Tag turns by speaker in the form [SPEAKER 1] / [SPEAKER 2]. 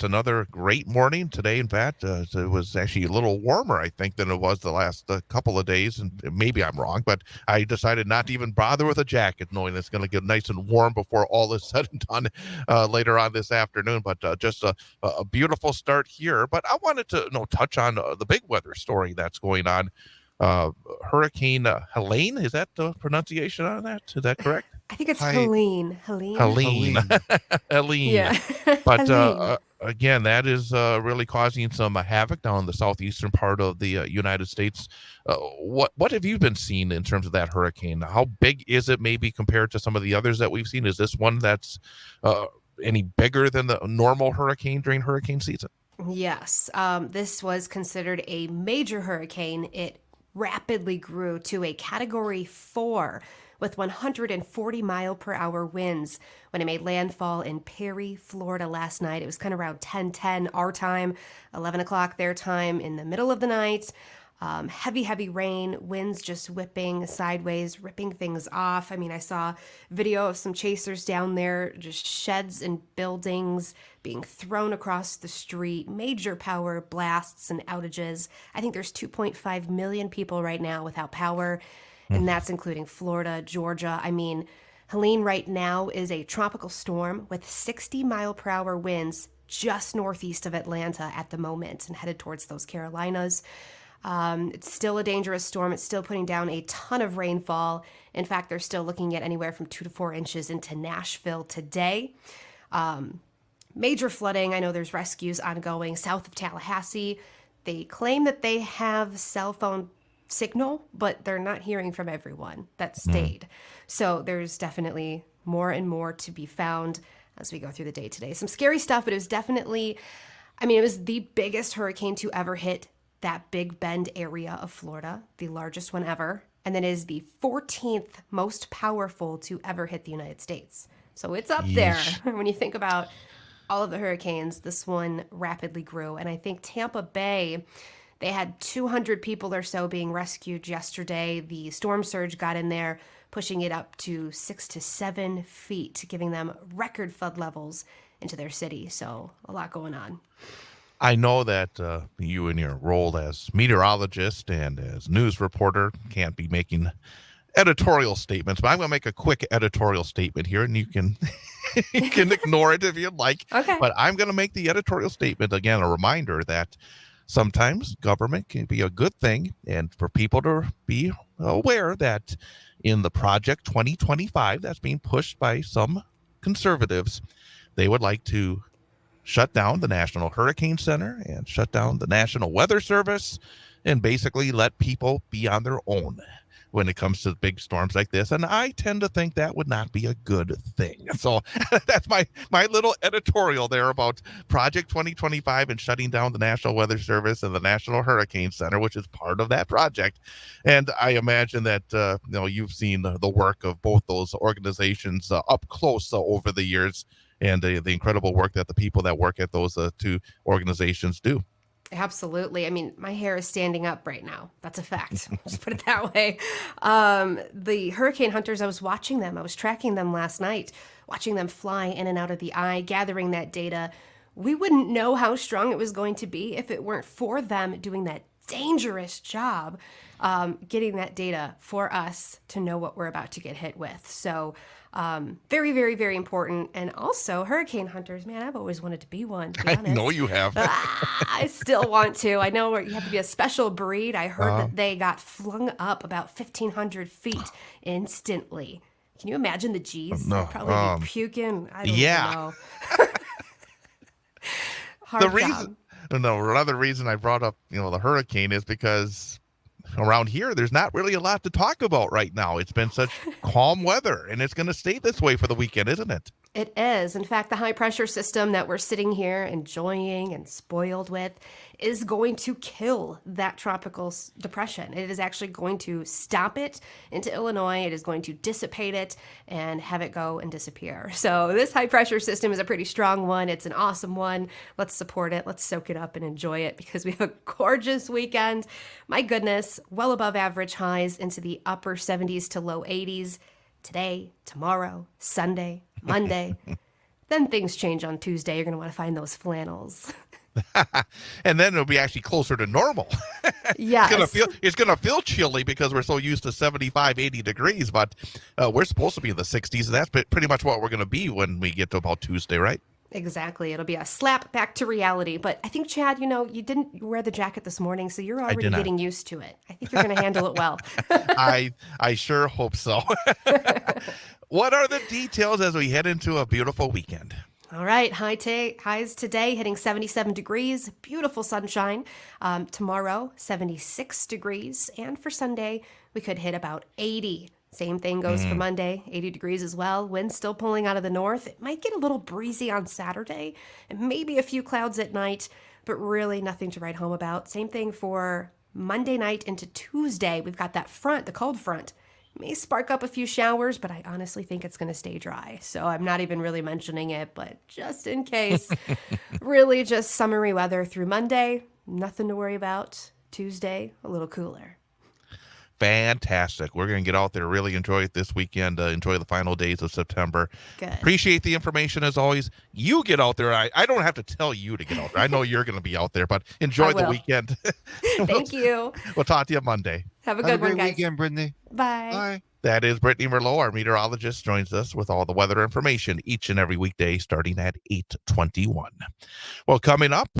[SPEAKER 1] another great morning today. In fact, it was actually a little warmer, I think, than it was the last couple of days. And maybe I'm wrong, but I decided not to even bother with a jacket, knowing it's going to get nice and warm before all is said and done later on this afternoon. But just a beautiful start here. But I wanted to touch on the big weather story that's going on. Uh, Hurricane Helene, is that the pronunciation on that? Is that correct?
[SPEAKER 2] I think it's
[SPEAKER 3] Hi,
[SPEAKER 2] Helene. Helene?
[SPEAKER 1] Helene.
[SPEAKER 3] Helene.
[SPEAKER 1] Helene.
[SPEAKER 2] Yeah.
[SPEAKER 1] But
[SPEAKER 2] Helene.
[SPEAKER 1] again, that is really causing some havoc down in the southeastern part of the United States. What have you been seeing in terms of that hurricane? How big is it, maybe compared to some of the others that we've seen? Is this one that's uh, any bigger than the normal hurricane during hurricane season?
[SPEAKER 2] Yes. This was considered a major hurricane. It rapidly grew to a category 4 with 140-mile-per-hour winds when it made landfall in Perry, Florida last night. It was kind of around 10:10 our time, 11 o'clock their time in the middle of the night. Heavy, heavy rain, winds just whipping sideways, ripping things off. I mean, I saw video of some chasers down there, just sheds and buildings being thrown across the street, major power blasts and outages. I think there's 2.5 million people right now without power, and that's including Florida, Georgia. I mean, Helene right now is a tropical storm with 60-mile-per-hour winds just northeast of Atlanta at the moment and headed towards those Carolinas. It's still a dangerous storm. It's still putting down a ton of rainfall. In fact, they're still looking at anywhere from 2 to 4 inches into Nashville today. Major flooding. I know there's rescues ongoing south of Tallahassee. They claim that they have cell phone signal, but they're not hearing from everyone that stayed. So there's definitely more and more to be found as we go through the day today. Some scary stuff, but it was definitely, I mean, it was the biggest hurricane to ever hit that Big Bend area of Florida, the largest one ever, and then is the 14th most powerful to ever hit the United States. So it's up there.
[SPEAKER 1] Yeesh.
[SPEAKER 2] When you think about all of the hurricanes, this one rapidly grew. And I think Tampa Bay, they had 200 people or so being rescued yesterday. The storm surge got in there, pushing it up to 6 to 7 feet, giving them record flood levels into their city. So a lot going on.
[SPEAKER 1] I know that you, in your role as meteorologist and as news reporter, can't be making editorial statements, but I'm going to make a quick editorial statement here, and you can you can ignore it if you'd like.
[SPEAKER 2] Okay.
[SPEAKER 1] But I'm going to make the editorial statement again, a reminder that sometimes government can be a good thing, and for people to be aware that in the Project 2025 that's being pushed by some conservatives, they would like to shut down the National Hurricane Center and shut down the National Weather Service and basically let people be on their own when it comes to big storms like this. And I tend to think that would not be a good thing. So that's my little editorial there about Project 2025 and shutting down the National Weather Service and the National Hurricane Center, which is part of that project. And I imagine that you've seen the work of both those organizations up close over the years, and the incredible work that the people that work at those two organizations do.
[SPEAKER 2] Absolutely. I mean, my hair is standing up right now. That's a fact. Just put it that way. The hurricane hunters, I was watching them. I was tracking them last night, watching them fly in and out of the eye, gathering that data. We wouldn't know how strong it was going to be if it weren't for them doing that dangerous job, getting that data for us to know what we're about to get hit with. So very, very, very important. And also, hurricane hunters, man, I've always wanted to be one, to be
[SPEAKER 1] I
[SPEAKER 2] honest.
[SPEAKER 1] know you have.
[SPEAKER 2] I still want to. I know you have to be a special breed. I heard that they got flung up about 1,500 feet instantly. Can you imagine the G's?
[SPEAKER 1] No,
[SPEAKER 2] They'd probably be puking. I don't
[SPEAKER 1] yeah.
[SPEAKER 2] know. Hard
[SPEAKER 1] The
[SPEAKER 2] job.
[SPEAKER 1] reason, no, another reason I brought up, the hurricane is because around here, there's not really a lot to talk about right now. It's been such calm weather, and it's going to stay this way for the weekend, isn't it?
[SPEAKER 2] It is. In fact, the high pressure system that we're sitting here enjoying and spoiled with is going to kill that tropical depression. It is actually going to stop it into Illinois. It is going to dissipate it and have it go and disappear. So this high pressure system is a pretty strong one. It's an awesome one. Let's support it. Let's soak it up and enjoy it because we have a gorgeous weekend. My goodness, well above average highs into the upper 70s to low 80s today, tomorrow, Sunday, Monday. Then things change on Tuesday. You're going to want to find those flannels.
[SPEAKER 1] And then it'll be actually closer to normal.
[SPEAKER 2] Yes.
[SPEAKER 1] It's gonna feel chilly because we're so used to 75, 80 degrees, but we're supposed to be in the 60s, and that's pretty much what we're gonna be when we get to about Tuesday, right?
[SPEAKER 2] Exactly. It'll be a slap back to reality. But I think, Chad, you didn't wear the jacket this morning, so you're
[SPEAKER 1] I
[SPEAKER 2] already
[SPEAKER 1] did not.
[SPEAKER 2] getting used to it. I think you're going to handle it well.
[SPEAKER 1] I sure hope so. What are the details as we head into a beautiful weekend?
[SPEAKER 2] All right, highs today hitting 77 degrees, beautiful sunshine. Tomorrow, 76 degrees. And for Sunday, we could hit about 80. Same thing goes for Monday, 80 degrees as well. Wind still pulling out of the north. It might get a little breezy on Saturday and maybe a few clouds at night, but really nothing to write home about. Same thing for Monday night into Tuesday. We've got that front, the cold front. May spark up a few showers, but I honestly think it's going to stay dry. So I'm not even really mentioning it, but just in case, really just summery weather through Monday. Nothing to worry about. Tuesday, a little cooler.
[SPEAKER 1] Fantastic. We're going to get out there, really enjoy it this weekend, enjoy the final days of September.
[SPEAKER 2] Good.
[SPEAKER 1] Appreciate the information as always. You get out there. I don't have to tell you to get out there. I know you're going to be out there, but enjoy the weekend.
[SPEAKER 2] Thank you.
[SPEAKER 1] We'll talk to you Monday.
[SPEAKER 2] Have a good one, guys.
[SPEAKER 3] Weekend, Brittany.
[SPEAKER 2] Bye.
[SPEAKER 3] Bye.
[SPEAKER 1] That is Brittany Merlot, our meteorologist, joins us with all the weather information each and every weekday starting at 8:21. Well, coming up,